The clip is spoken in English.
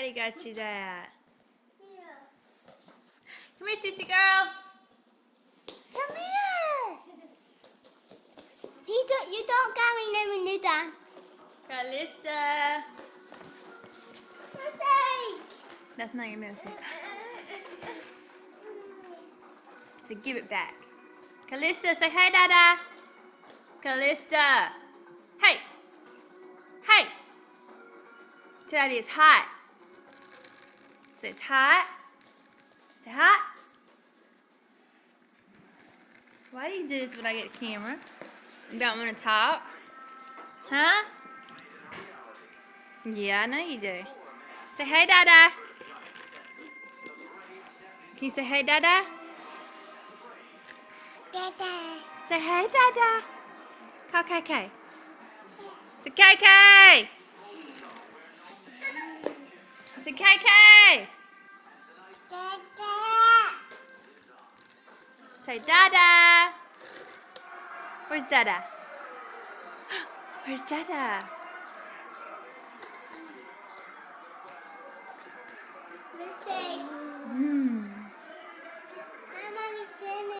Daddy got you that. Come here, sissy girl. Come here. You don't go in there when you're done. Callista. Mistake. That's not your milkshake. So give it back. Callista, say hi, Dada. Callista. Hey. Hey. Daddy, it's hot. Say it's hot. Say hot. Why do you do this when I get a camera? You don't want to talk? Huh? Yeah, I know you do. Say hey, Dada. Can you say hey, Dada? Dada. Say hey, Dada. Call KK. Say KK. Say KK. Dada. Say Dada. Where's Dada? Where's Dada?